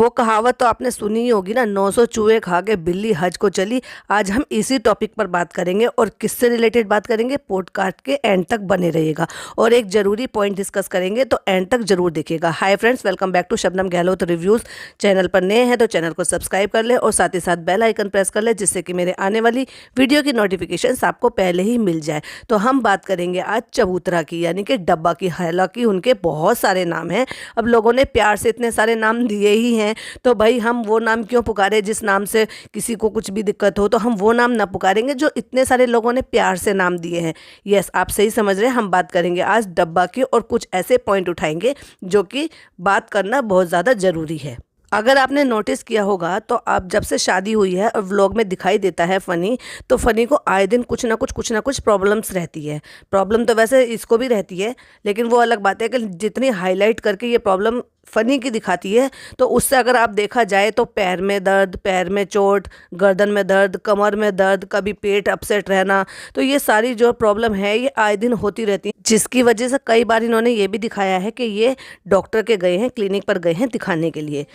वो कहावत तो आपने सुनी ही होगी ना, 900 चूहे खा के बिल्ली हज को चली। आज हम इसी टॉपिक पर बात करेंगे और किससे रिलेटेड बात करेंगे। पॉडकास्ट के एंड तक बने रहिएगा और एक जरूरी पॉइंट डिस्कस करेंगे, तो एंड तक जरूर देखिएगा। Hi friends, welcome back to Shabnam Gahlot reviews. Channel पर नए हैं तो चैनल को सब्सक्राइब कर ले और साथ ही साथ बेल आइकन प्रेस कर ले, जिससे कि मेरे आने वाली वीडियो की नोटिफिकेशन आपको पहले ही मिल जाए। तो हम बात करेंगे आज चबूतरा की, यानी कि डब्बा की। हालांकि उनके बहुत सारे नाम हैं, अब लोगों ने प्यार से इतने सारे नाम दिए ही हैं, तो भाई हम वो नाम क्यों पुकारे जिस नाम से किसी को कुछ भी दिक्कत हो। तो हम वो नाम ना पुकारेंगे जो इतने सारे लोगों ने प्यार से नाम दिए हैं। यस, आप सही समझ रहे हैं। हम बात करेंगे आज डब्बा की और कुछ ऐसे पॉइंट उठाएंगे जो कि बात करना बहुत ज़्यादा ज़रूरी है। अगर आपने नोटिस किया होगा तो आप जब से शादी हुई है और व्लॉग में दिखाई देता है फ़नी, तो फ़नी को आए दिन कुछ ना कुछ प्रॉब्लम्स रहती है। प्रॉब्लम तो वैसे इसको भी रहती है, लेकिन वो अलग बात है कि जितनी हाईलाइट करके ये प्रॉब्लम फ़नी की दिखाती है, तो उससे अगर आप देखा जाए तो पैर में दर्द, पैर में चोट, गर्दन में दर्द, कमर में दर्द, कभी पेट अपसेट रहना, तो ये सारी जो प्रॉब्लम है ये आए दिन होती रहती है, जिसकी वजह से कई बार इन्होंने ये भी दिखाया है कि ये डॉक्टर के गए हैं, क्लिनिक पर गए हैं दिखाने के लिए।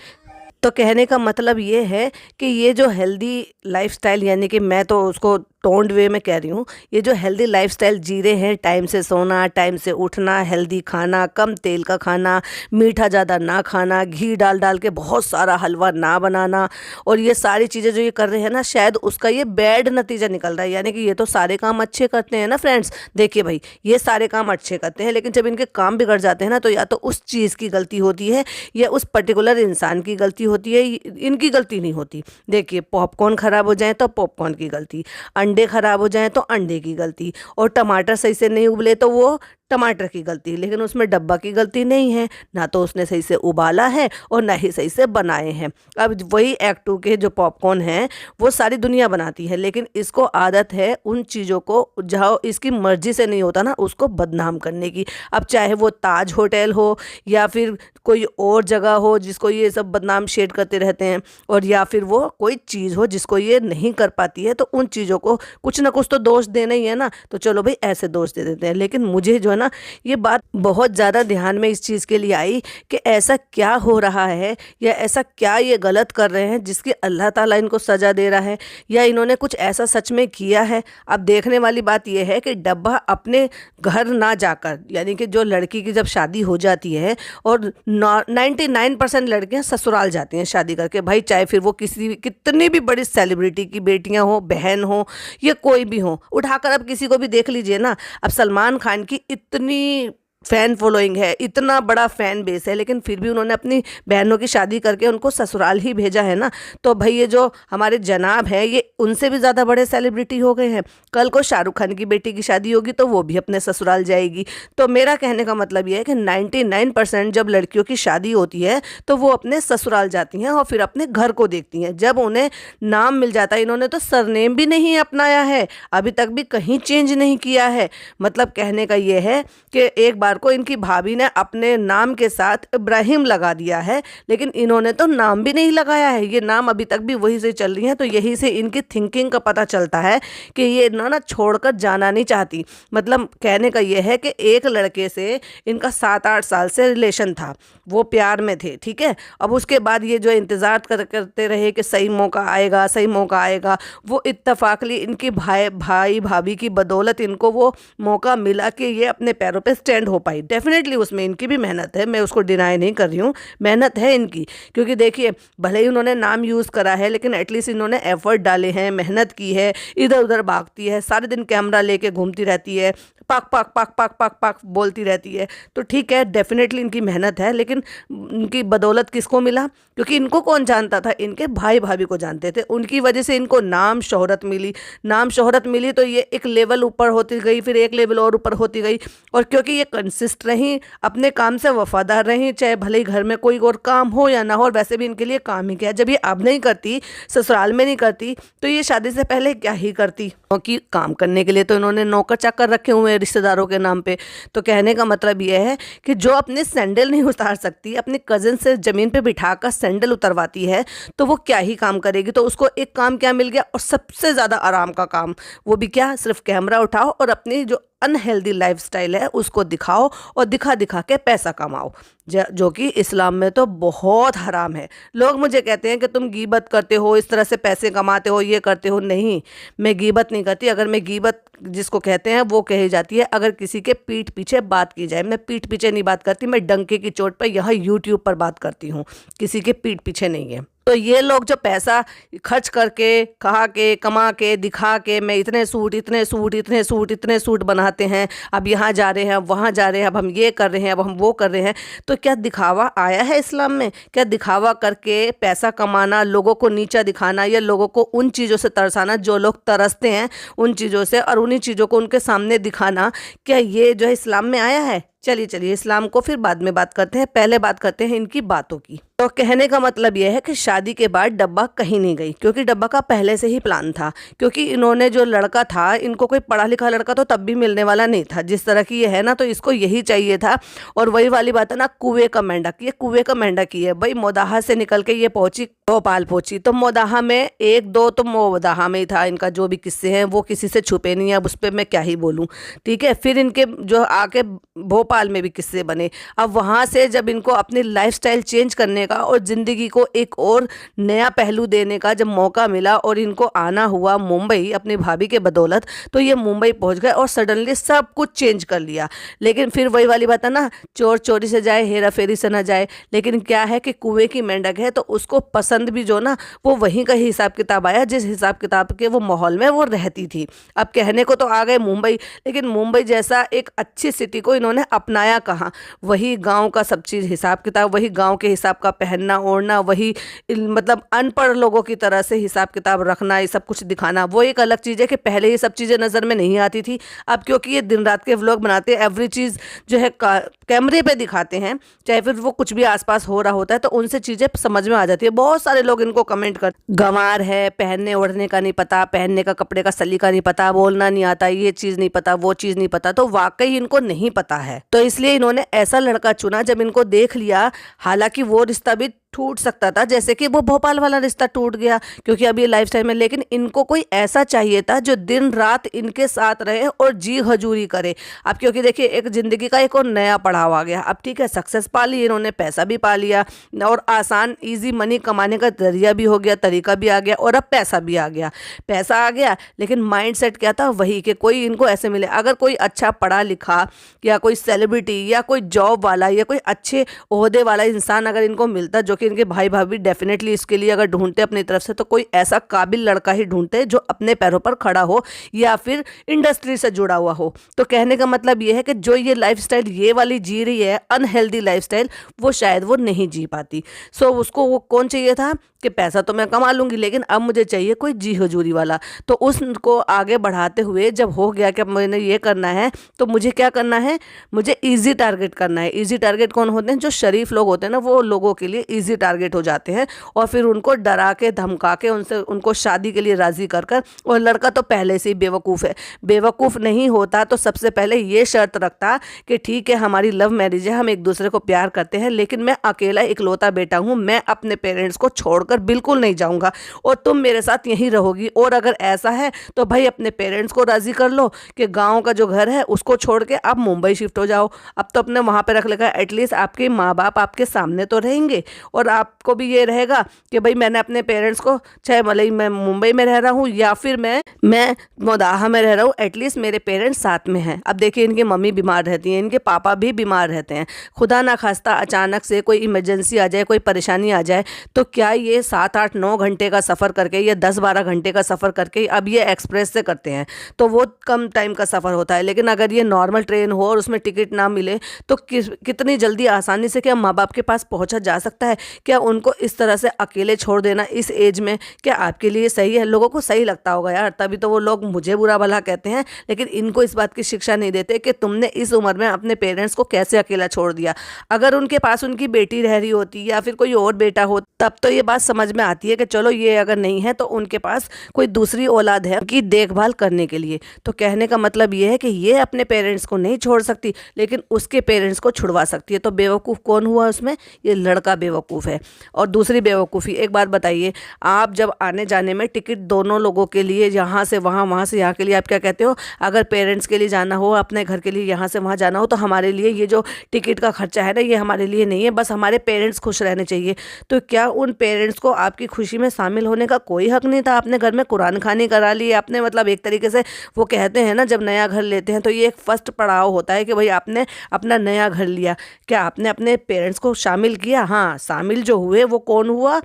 तो कहने का मतलब ये है कि ये जो हेल्दी लाइफस्टाइल, यानी कि मैं तो उसको टोन्ड वे में कह रही हूँ, ये जो हेल्दी लाइफस्टाइल जी रहे हैं, टाइम से सोना, टाइम से उठना, हेल्दी खाना, कम तेल का खाना, मीठा ज़्यादा ना खाना, घी डाल डाल के बहुत सारा हलवा ना बनाना, और ये सारी चीज़ें जो ये कर रहे हैं ना, शायद उसका ये बैड नतीजा निकल रहा है। यानी कि ये तो सारे काम अच्छे करते हैं ना फ्रेंड्स, देखिए भाई, ये सारे काम अच्छे करते हैं, लेकिन जब इनके काम बिगड़ जाते हैं ना, तो या तो उस चीज़ की गलती होती है या उस पर्टिकुलर इंसान की गलती होती है, इनकी गलती नहीं होती। देखिए, पॉपकॉर्न ख़राब हो जाए तो पॉपकॉर्न की गलती, अंडे खराब हो जाएं तो अंडे की गलती, और टमाटर सही से नहीं उबले तो वो टमाटर की गलती। लेकिन उसमें डब्बा की गलती नहीं है, ना तो उसने सही से उबाला है और ना ही सही से बनाए हैं। अब वही एक्ट 2 के जो पॉपकॉर्न हैं वो सारी दुनिया बनाती है, लेकिन इसको आदत है उन चीज़ों को जहाँ इसकी मर्जी से नहीं होता ना, उसको बदनाम करने की। अब चाहे वो ताज होटल हो या फिर कोई और जगह हो जिसको ये सब बदनाम शेड करते रहते हैं, और या फिर वो कोई चीज़ हो जिसको ये नहीं कर पाती है, तो उन चीज़ों को कुछ ना कुछ तो दोष देना ही है ना। तो चलो भाई, ऐसे दोष दे देते हैं। लेकिन मुझे जो है ना, ये बात बहुत ज़्यादा ध्यान में इस चीज़ के लिए आई कि ऐसा क्या हो रहा है या ऐसा क्या ये गलत कर रहे हैं जिसकी अल्लाह ताला इनको सज़ा दे रहा है, या इन्होंने कुछ ऐसा सच में किया है। अब देखने वाली बात यह है कि डब्बा अपने घर ना जाकर, यानी कि जो लड़की की जब शादी हो जाती है, और 99% लड़कियां ससुराल जाती हैं शादी करके, भाई चाहे फिर वो कितनी भी बड़ी सेलिब्रिटी की बेटियां हो, बहन हो, ये कोई भी हो, उठाकर अब किसी को भी देख लीजिए ना। अब सलमान खान की इतनी फ़ैन फॉलोइंग है, इतना बड़ा फ़ैन बेस है, लेकिन फिर भी उन्होंने अपनी बहनों की शादी करके उनको ससुराल ही भेजा है ना। तो भाई ये जो हमारे जनाब हैं, ये उनसे भी ज़्यादा बड़े सेलिब्रिटी हो गए हैं। कल को शाहरुख खान की बेटी की शादी होगी तो वो भी अपने ससुराल जाएगी। तो मेरा कहने का मतलब ये है कि 99% जब लड़कियों की शादी होती है तो वो अपने ससुराल जाती हैं और फिर अपने घर को देखती हैं। जब उन्हें नाम मिल जाता है, इन्होंने तो सरनेम भी नहीं अपनाया है, अभी तक भी कहीं चेंज नहीं किया है। मतलब कहने का ये है कि एक बार को इनकी भाभी ने अपने नाम के साथ इब्राहिम लगा दिया है, लेकिन इन्होंने तो नाम भी नहीं लगाया है। ये नाम अभी तक भी वही से चल रही है। तो यही से इनकी थिंकिंग का पता चलता है कि ये ना छोड़कर जाना नहीं चाहती। मतलब कहने का ये है कि एक लड़के से इनका 7-8 साल से रिलेशन था, वो प्यार में थे, ठीक है। अब उसके बाद ये जो इंतज़ार करते रहे कि सही मौका आएगा, सही मौका आएगा, वो इत्तफाकली इनकी भाई भाभी की बदौलत इनको वो मौका मिला कि ये अपने पैरों पे स्टैंड हो पाई। डेफिनेटली उसमें इनकी भी मेहनत है, मैं उसको डिनाई नहीं कर रही हूँ, मेहनत है इनकी। क्योंकि देखिए, भले ही उन्होंने नाम यूज़ करा है, लेकिन एटलीस्ट इन्होंने एफर्ट डाले हैं, मेहनत की है। इधर उधर भागती है, सारे दिन कैमरा लेके घूमती रहती है, पाक पाक पाक पाक पाक पाक बोलती रहती है। तो ठीक है, डेफिनेटली इनकी मेहनत है, लेकिन इनकी बदौलत किसको मिला? क्योंकि इनको कौन जानता था? इनके भाई भाभी को जानते थे। उनकी वजह से इनको नाम शोहरत मिली। नाम शोहरत मिली तो ये एक लेवल ऊपर होती गई, फिर एक लेवल और ऊपर होती गई। और क्योंकि ये कंसिस्ट रहीं, अपने काम से वफादार रहीं, चाहे भले ही घर में कोई और काम हो या ना हो, वैसे भी इनके लिए काम ही क्या है। जब ये अब नहीं करती, ससुराल में नहीं करती, तो ये शादी से पहले क्या ही करती? क्योंकि काम करने के लिए तो इन्होंने नौकर चाकर रखे हुए हैं रिश्तेदारों के नाम पे। तो कहने का मतलब ये है कि जो अपने सैंडल नहीं उतार सकती, अपने कज़न से ज़मीन पे बिठाकर सैंडल उतरवाती है, तो वो क्या ही काम करेगी। तो उसको एक काम क्या मिल गया, और सबसे ज़्यादा आराम का काम, वो भी क्या? सिर्फ कैमरा उठाओ और अपनी जो अनहेल्दी लाइफस्टाइल है उसको दिखाओ और दिखा दिखा के पैसा कमाओ, जो कि इस्लाम में तो बहुत हराम है। लोग मुझे कहते हैं कि तुम गीबत करते हो, इस तरह से पैसे कमाते हो, ये करते हो। नहीं, मैं गीबत नहीं करती। अगर मैं गीबत जिसको कहते हैं वो कही जाती है अगर किसी के पीठ पीछे बात की जाए। मैं पीठ पीछे नहीं बात करती, मैं डंके की चोट पर यहाँ यूट्यूब पर बात करती हूँ, किसी के पीठ पीछे नहीं है। तो ये लोग जो पैसा खर्च करके कहा के कमा के दिखा के मैं इतने सूट इतने सूट इतने सूट इतने सूट बनाते हैं, अब यहाँ जा रहे हैं, अब वहाँ जा रहे हैं, अब हम ये कर रहे हैं, अब हम वो कर रहे हैं, तो क्या दिखावा आया है इस्लाम में? क्या दिखावा करके पैसा कमाना, लोगों को नीचा दिखाना या लोगों को उन चीज़ों से तरसाना जो लोग तरसते हैं उन चीज़ों से, और उन्हीं चीज़ों को उनके सामने दिखाना, क्या ये जो है इस्लाम में आया है? चलिए इस्लाम को फिर बाद में बात करते हैं, पहले बात करते हैं इनकी बातों की। तो कहने का मतलब यह है कि शादी के बाद डब्बा कहीं नहीं गई, क्योंकि डब्बा का पहले से ही प्लान था। क्योंकि इन्होंने जो लड़का था, इनको कोई पढ़ा लिखा लड़का तो तब भी मिलने वाला नहीं था जिस तरह की ये है ना, तो इसको यही चाहिए था। और वही वाली बात है ना, कुएं का मेंढक, ये कुएं का मेंढक ही है भाई। मोदाहा से निकल के ये पहुंची भोपाल पहुंची, तो मोदाहा में एक दो तो मोदाहा में ही था। इनका जो भी किस्से हैं वो किसी से छुपे नहीं है, अब उस पर मैं क्या ही बोलूँ, ठीक है। फिर इनके जो आके भोपाल में भी किस्से बने। अब वहाँ से जब इनको अपनी लाइफस्टाइल चेंज करने का और ज़िंदगी को एक और नया पहलू देने का जब मौका मिला और इनको आना हुआ मुंबई अपनी भाभी के बदौलत, तो ये मुंबई पहुँच गए और सडनली सब कुछ चेंज कर लिया। लेकिन फिर वही वाली बात है ना, चोर चोरी से जाए हेरा फेरी से ना जाए। लेकिन क्या है कि कुएं की मेंढक है, तो उसको पसंद भी जो ना वो वहीं का ही हिसाब किताब आया जिस हिसाब किताब के वो माहौल में वो रहती थी। अब कहने को तो आ गए मुंबई, लेकिन मुंबई जैसा एक अच्छी सिटी को इन्होंने अपनाया कहाँ। वही गांव का सब चीज़ हिसाब किताब, वही गांव के हिसाब का पहनना ओढ़ना, वही मतलब अनपढ़ लोगों की तरह से हिसाब किताब रखना, ये सब कुछ दिखाना। वो एक अलग चीज़ है कि पहले ये सब चीज़ें नज़र में नहीं आती थी। अब क्योंकि ये दिन रात के व्लॉग बनाते हैं, एवरी चीज़ जो है कैमरे पे दिखाते हैं, चाहे फिर वो कुछ भी आसपास हो रहा होता है, तो उनसे चीज़ें समझ में आ जाती है। बहुत सारे लोग इनको कमेंट कर, गंवार है, पहनने ओढ़ने का नहीं पता, पहनने का कपड़े का सलीका नहीं पता, बोलना नहीं आता, ये चीज़ नहीं पता, वो चीज़ नहीं पता। तो वाकई इनको नहीं पता है, तो इसलिए इन्होंने ऐसा लड़का चुना। जब इनको देख लिया, हालांकि वो रिश्ता भी टूट सकता था, जैसे कि वो भोपाल वाला रिश्ता टूट गया क्योंकि अब ये लाइफस्टाइल में, लेकिन इनको कोई ऐसा चाहिए था जो दिन रात इनके साथ रहे और जी हजूरी करे। अब क्योंकि देखिए एक ज़िंदगी का एक और नया पड़ाव आ गया। अब ठीक है, सक्सेस पा ली इन्होंने, पैसा भी पा लिया और आसान ईजी मनी कमाने का जरिया भी हो गया, तरीका भी आ गया और अब पैसा भी आ गया। पैसा आ गया, लेकिन माइंड सेट क्या था, वही कि कोई इनको ऐसे मिले। अगर कोई अच्छा पढ़ा लिखा या कोई सेलिब्रिटी या कोई जॉब वाला या कोई अच्छे ओहदे वाला इंसान अगर इनको मिलता, जो कि इनके भाई भाभी डेफिनेटली इसके लिए अगर ढूंढते अपनी तरफ से, तो कोई ऐसा काबिल लड़का ही ढूंढते जो अपने पैरों पर खड़ा हो या फिर इंडस्ट्री से जुड़ा हुआ हो। तो कहने का मतलब ये है कि जो ये लाइफस्टाइल ये वाली जी रही है अनहेल्दी लाइफस्टाइल, वो शायद वो नहीं जी पाती। सो उसको वो कौन चाहिए था कि पैसा तो मैं कमा लूंगी, लेकिन अब मुझे चाहिए कोई जी हजूरी वाला। तो उसको आगे बढ़ाते हुए जब हो गया कि अब मैंने ये करना है, तो मुझे क्या करना है, मुझे ईजी टारगेट करना है। ईजी टारगेट कौन होते हैं? जो शरीफ लोग होते हैं ना, वो लोगों के लिए ईजी टारगेट हो जाते हैं और फिर उनको डरा के धमका के उनको शादी के लिए राजी कर कर। और लड़का तो पहले से ही बेवकूफ़ है। बेवकूफ़ नहीं होता तो सबसे पहले ये शर्त रखता कि ठीक है हमारी लव मैरिज है, हम एक दूसरे को प्यार करते हैं, लेकिन मैं अकेला इकलौता बेटा हूँ, मैं अपने पेरेंट्स को छोड़कर बिल्कुल नहीं जाऊँगा और तुम मेरे साथ यहीं रहोगी। और अगर ऐसा है तो भाई अपने पेरेंट्स को राज़ी कर लो कि गाँव का जो घर है उसको छोड़ के आप मुंबई शिफ्ट हो जाओ। अब तो अपने वहाँ पर रख लेगा, एटलीस्ट आपके माँ बाप आपके सामने तो रहेंगे और आपको भी ये रहेगा कि भाई मैंने अपने पेरेंट्स को, चाहे भले मैं मुंबई में रह रहा हूँ या फिर मैं मोदाहा में रह रहा हूँ, एटलीस्ट मेरे पेरेंट्स साथ में हैं। अब देखिए इनकी मम्मी बीमार रहती हैं, इनके पापा भी बीमार रहते हैं, खुदा ना खास्ता अचानक से कोई इमरजेंसी आ जाए, कोई परेशानी आ जाए, तो क्या ये 7-8-9 घंटे का सफ़र करके या 10-12 घंटे का सफ़र करके, अब ये एक्सप्रेस से करते हैं तो वो कम टाइम का सफ़र होता है, लेकिन अगर ये नॉर्मल ट्रेन हो और उसमें टिकट ना मिले तो कितनी जल्दी आसानी से क्या माँ बाप के पास पहुँचा जा सकता है? क्या उनको इस तरह से अकेले छोड़ देना इस एज में क्या आपके लिए सही है? लोगों को सही लगता होगा यार, तभी तो वो लोग मुझे बुरा भला कहते हैं, लेकिन इनको इस बात की शिक्षा नहीं देते कि तुमने इस उम्र में अपने पेरेंट्स को कैसे अकेला छोड़ दिया। अगर उनके पास उनकी बेटी रह रही होती या फिर कोई और बेटा हो, तब तो ये बात समझ में आती है कि चलो ये अगर नहीं है तो उनके पास कोई दूसरी औलाद है उनकी देखभाल करने के लिए। तो कहने का मतलब ये है कि ये अपने पेरेंट्स को नहीं छोड़ सकती, लेकिन उसके पेरेंट्स को छुड़वा सकती है। तो बेवकूफ़ कौन हुआ उसमें? ये लड़का बेवकूफ़। बेवकूफ़ है। और दूसरी बेवकूफ़ी, एक बात बताइए, आप जब आने जाने में टिकट दोनों लोगों के लिए, यहाँ से वहाँ, वहाँ से यहाँ के लिए आप क्या कहते हो, अगर पेरेंट्स के लिए जाना हो, अपने घर के लिए यहाँ से वहाँ जाना हो, तो हमारे लिए ये जो टिकट का खर्चा है ना, ये हमारे लिए नहीं है, बस हमारे पेरेंट्स खुश रहने चाहिए। तो क्या उन पेरेंट्स को आपकी खुशी में शामिल होने का कोई हक नहीं था? आपने घर में कुरान खानी करा ली आपने, मतलब एक तरीके से वो कहते हैं ना, जब नया घर लेते हैं तो ये एक फर्स्ट पड़ाव होता है कि भाई आपने अपना नया घर लिया, क्या आपने अपने पेरेंट्स को शामिल किया? हाँ, शामिल जो हुए वो कौन हुआ?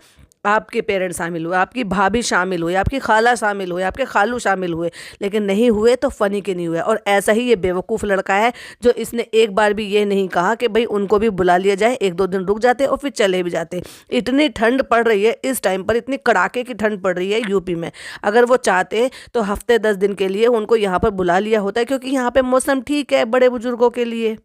आपके पेरेंट्स शामिल हुए, आपकी भाभी शामिल हुई, आपकी खाला शामिल हुए, आपके खालू शामिल हुए, लेकिन नहीं हुए तो फ़नी के नहीं हुए। और ऐसा ही ये बेवकूफ़ लड़का है जो इसने एक बार भी ये नहीं कहा कि भाई उनको भी बुला लिया जाए, एक दो दिन रुक जाते और फिर चले भी जाते। इतनी ठंड पड़ रही है इस टाइम पर, इतनी कड़ाके की ठंड पड़ रही है यूपी में, अगर वो चाहते तो हफ्ते 10 दिन के लिए उनको यहाँ पर बुला लिया होता है, क्योंकि यहाँ पे मौसम ठीक है बड़े बुजुर्गों के लिए।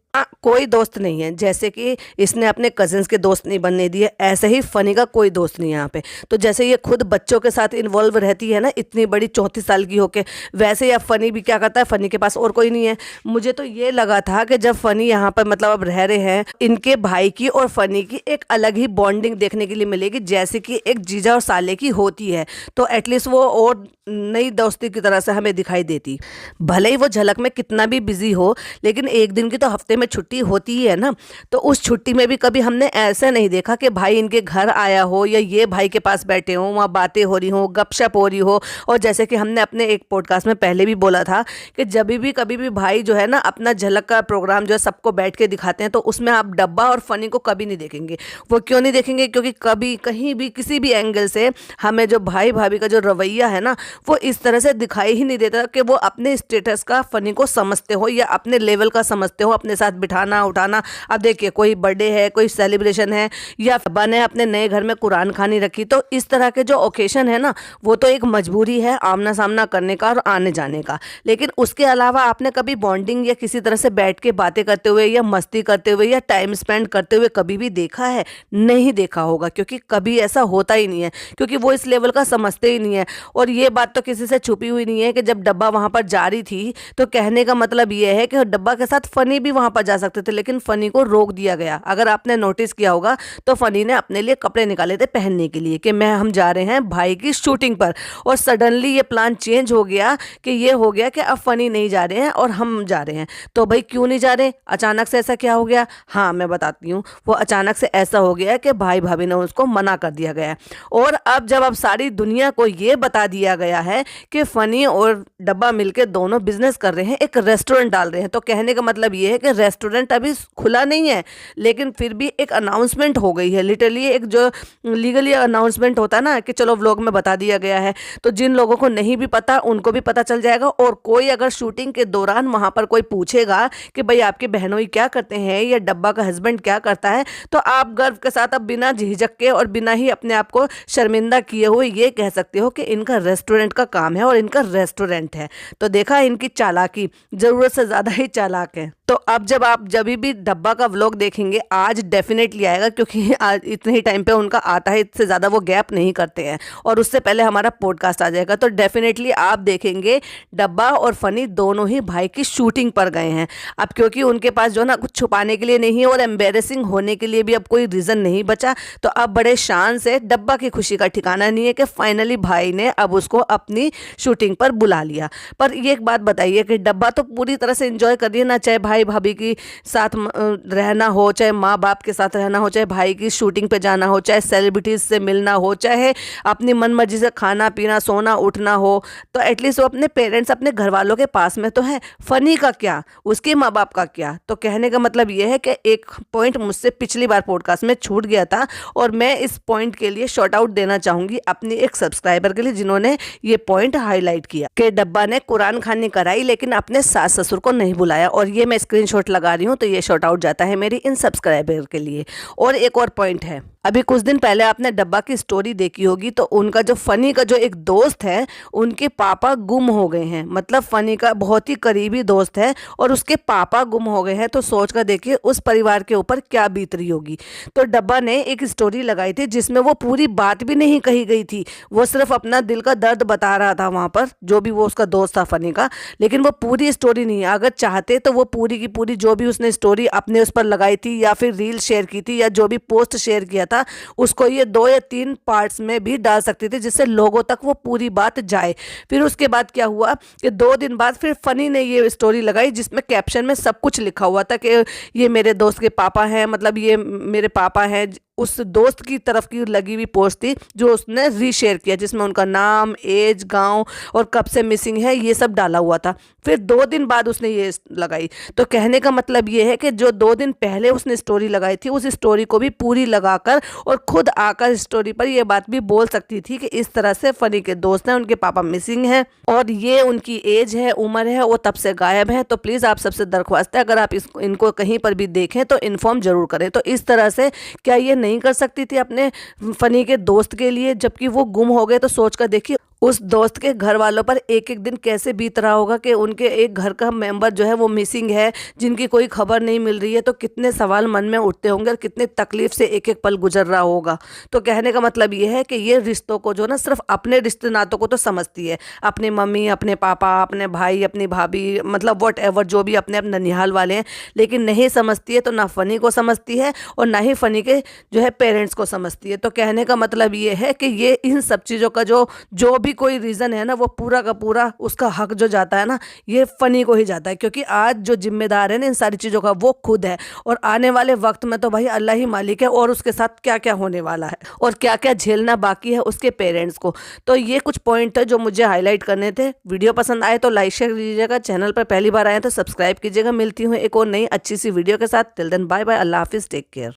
कोई दोस्त नहीं है, जैसे कि इसने अपने कजिन्स के दोस्त नहीं बनने दिए, ऐसे ही फ़नी का कोई दोस्त नहीं है यहाँ पे। तो जैसे ये खुद बच्चों के साथ इन्वॉल्व रहती है ना, इतनी बड़ी 34 साल की होके, वैसे ही अब फ़नी भी क्या करता है, फ़नी के पास और कोई नहीं है। मुझे तो ये लगा था कि जब फ़नी यहाँ पर मतलब अब रह रहे हैं, इनके भाई की और फ़नी की एक अलग ही बॉन्डिंग देखने के लिए मिलेगी, जैसे कि एक जीजा और साले की होती है, तो एटलीस्ट वो और नई दोस्ती की तरह से हमें दिखाई देती। भले ही वो झलक में कितना भी बिजी हो, लेकिन एक दिन की तो हफ्ते में छुट्टी होती ही है ना। तो उस छुट्टी में भी कभी हमने ऐसा नहीं देखा कि भाई इनके घर आया हो या ये भाई के पास बैठे हों, वहाँ बातें हो रही हों, गपशप हो रही हो। और जैसे कि हमने अपने एक पॉडकास्ट में पहले भी बोला था कि जब भी कभी भी भाई जो है ना अपना झलक का प्रोग्राम जो है सबको बैठ के दिखाते हैं, तो उसमें आप डब्बा और फ़नी को कभी नहीं देखेंगे। वो क्यों नहीं देखेंगे? क्योंकि कभी कहीं भी किसी भी एंगल से हमें जो भाई भाभी का जो रवैया है ना, वो इस तरह से दिखाई ही नहीं देता कि वो अपने स्टेटस का फ़नी को समझते हो या अपने लेवल का समझते हो, अपने साथ बिठाना उठाना। अब देखिए, कोई बर्थडे है, कोई सेलिब्रेशन है, या बने अपने नए घर में कुरान खानी रखी, तो इस तरह के जो ओकेशन है ना, वो तो एक मजबूरी है आमना सामना करने का और आने जाने का। लेकिन उसके अलावा आपने कभी बॉन्डिंग या किसी तरह से बैठ के बातें करते हुए या मस्ती करते हुए या टाइम स्पेंड करते हुए कभी भी देखा है? नहीं देखा होगा, क्योंकि कभी ऐसा होता ही नहीं है, क्योंकि वो इस लेवल का समझते ही नहीं है। और ये बात तो किसी से छुपी हुई नहीं है कि जब डब्बा वहाँ पर जा रही थी, तो कहने का मतलब ये है कि डब्बा के साथ फ़नी भी वहाँ पर जा सकते थे, लेकिन फ़नी को रोक दिया गया। अगर आपने नोटिस किया होगा तो फ़नी ने अपने लिए कपड़े निकाले थे पहनने के लिए कि हम जा रहे हैं भाई की शूटिंग पर, और सडनली ये प्लान चेंज हो गया कि ये हो गया कि अब फ़नी नहीं जा रहे हैं और हम जा रहे हैं। तो भाई क्यों नहीं जा रहे? अचानक से ऐसा क्या हो गया? हाँ, मैं बताती हूँ। वो अचानक से ऐसा हो गया कि भाई भाभी ने उसको मना कर दिया गया है। और अब सारी दुनिया को ये बता दिया गया है कि फ़नी और डब्बा मिलके दोनों बिजनेस कर रहे हैं, एक रेस्टोरेंट डाल रहे हैं। तो कहने का मतलब ये है कि रेस्टोरेंट अभी खुला नहीं है, लेकिन फिर भी एक अनाउंसमेंट हो गई है, लिटरली एक जो लीगली अनाउंसमेंट होता है ना कि चलो व्लॉग में बता दिया गया है, तो जिन लोगों को नहीं भी पता उनको भी पता चल जाएगा। और कोई अगर शूटिंग के दौरान वहाँ पर कोई पूछेगा कि भाई आपके बहनोई क्या करते हैं या डब्बा का हस्बैंड क्या करता है, तो आप गर्व के साथ अब बिना झिझक के और बिना ही अपने आप को शर्मिंदा किए हुए ये कह सकते हो कि इनका रेस्टोरेंट का काम है और इनका रेस्टोरेंट है। तो देखा इनकी चालाकी, ज़रूरत से ज़्यादा ही चालाक है। तो अब जब भी डब्बा का व्लॉग देखेंगे, आज डेफिनेटली आएगा, क्योंकि आज इतने ही टाइम पे उनका आता है, इससे ज़्यादा वो गैप नहीं करते हैं, और उससे पहले हमारा पॉडकास्ट आ जाएगा। तो डेफिनेटली आप देखेंगे डब्बा और फ़नी दोनों ही भाई की शूटिंग पर गए हैं। अब क्योंकि उनके पास जो ना कुछ छुपाने के लिए नहीं है और एम्बेरसिंग होने के लिए भी अब कोई रीज़न नहीं बचा, तो अब बड़े शान से डब्बा की खुशी का ठिकाना नहीं है कि फाइनली भाई ने अब उसको अपनी शूटिंग पर बुला लिया। पर ये एक बात बताइए कि डब्बा तो पूरी तरह से एंजॉय कर रही है ना, चाहे भाई भाभी के साथ रहना हो, चाहे माँ बाप के साथ रहना हो, चाहे भाई की शूटिंग पे जाना हो, चाहे सेलिब्रिटीज से मिलना हो, चाहे अपनी मन मर्जी से खाना पीना सोना उठना हो, तो एटलीस्ट वो अपने पेरेंट्स अपने घर वालों के पास में तो है। फ़नी का क्या, उसके माँ बाप का क्या? तो कहने का मतलब ये है कि एक पॉइंट मुझसे पिछली बार पॉडकास्ट में छूट गया था, और मैं इस पॉइंट के लिए शॉर्ट आउट देना चाहूँगी अपनी एक सब्सक्राइबर के लिए, जिन्होंने ये पॉइंट हाईलाइट किया कि डब्बा ने कुरान खानी कराई लेकिन अपने सास ससुर को नहीं बुलाया। और ये मैं स्क्रीनशॉट लगा रही हूँ, तो ये शॉर्ट आउट जाता है मेरी इन सब्सक्राइबर के लिए। और एक और पॉइंट है, अभी कुछ दिन पहले आपने डब्बा की स्टोरी देखी होगी, तो उनका जो फ़नी का जो एक दोस्त है, उनके पापा गुम हो गए हैं। मतलब फ़नी का बहुत ही करीबी दोस्त है और उसके पापा गुम हो गए हैं। तो सोच कर देखिए उस परिवार के ऊपर क्या बीत रही होगी। तो डब्बा ने एक स्टोरी लगाई थी जिसमें वो पूरी बात भी नहीं कही गई थी, वो सिर्फ अपना दिल का दर्द बता रहा था वहाँ पर, जो भी वो उसका दोस्त था फ़नी का, लेकिन वो पूरी स्टोरी नहीं है। अगर चाहते तो वो पूरी की पूरी जो भी उसने स्टोरी अपने उस पर लगाई थी या फिर रील शेयर की थी या जो भी पोस्ट शेयर किया था, था उसको ये 2 या 3 पार्ट्स में भी डाल सकती थी, जिससे लोगों तक वो पूरी बात जाए। फिर उसके बाद क्या हुआ कि 2 दिन बाद फिर फनी ने ये स्टोरी लगाई, जिसमें कैप्शन में सब कुछ लिखा हुआ था कि ये मेरे दोस्त के पापा हैं, मतलब ये मेरे पापा हैं। उस दोस्त की तरफ की लगी हुई पोस्ट थी जो उसने रीशेयर किया, जिसमें उनका नाम, एज, गांव और कब से मिसिंग है ये सब डाला हुआ था। फिर 2 दिन बाद उसने ये लगाई। तो कहने का मतलब ये है कि जो 2 दिन पहले उसने स्टोरी लगाई थी, उस स्टोरी को भी पूरी लगाकर और खुद आकर स्टोरी पर ये बात भी बोल सकती थी कि इस तरह से फनी के दोस्त हैं, उनके पापा मिसिंग हैं और ये उनकी एज है, उम्र है, वो तब से गायब है। तो प्लीज़ आप सबसे दरख्वास्त है, अगर आप इनको कहीं पर भी देखें तो इन्फॉर्म जरूर करें। तो इस तरह से क्या ये नहीं कर सकती थी अपने फनी के दोस्त के लिए, जबकि वो गुम हो गए? तो सोच कर देखिए उस दोस्त के घर वालों पर एक एक दिन कैसे बीत रहा होगा कि उनके एक घर का मेंबर जो है वो मिसिंग है, जिनकी कोई खबर नहीं मिल रही है। तो कितने सवाल मन में उठते होंगे और कितने तकलीफ से एक एक पल गुजर रहा होगा। तो कहने का मतलब ये है कि ये रिश्तों को जो ना सिर्फ अपने रिश्ते नातों को तो समझती है, अपनी मम्मी, अपने पापा, अपने भाई, अपनी भाभी, मतलब वट एवर जो भी अपने अपने ननिहाल वाले हैं, लेकिन नहीं समझती है तो ना फनी को समझती है और ना ही फनी के जो है पेरेंट्स को समझती है। तो कहने का मतलब ये है कि ये इन सब चीज़ों का जो भी कोई रीज़न है ना, वो पूरा का पूरा उसका हक जो जाता है ना, ये फनी को ही जाता है, क्योंकि आज जो जिम्मेदार है ना इन सारी चीज़ों का वो खुद है। और आने वाले वक्त में तो भाई अल्लाह ही मालिक है, और उसके साथ क्या क्या होने वाला है और क्या क्या झेलना बाकी है उसके पेरेंट्स को। तो ये कुछ पॉइंट है जो मुझे हाईलाइट करने थे। वीडियो पसंद आए तो लाइक शेयर कीजिएगा, चैनल पर पहली बार आए तो सब्सक्राइब कीजिएगा। मिलती हूँ एक और नई अच्छी सी वीडियो के साथ। टिल देन बाय बाय, अल्लाह हाफिज़, टेक केयर।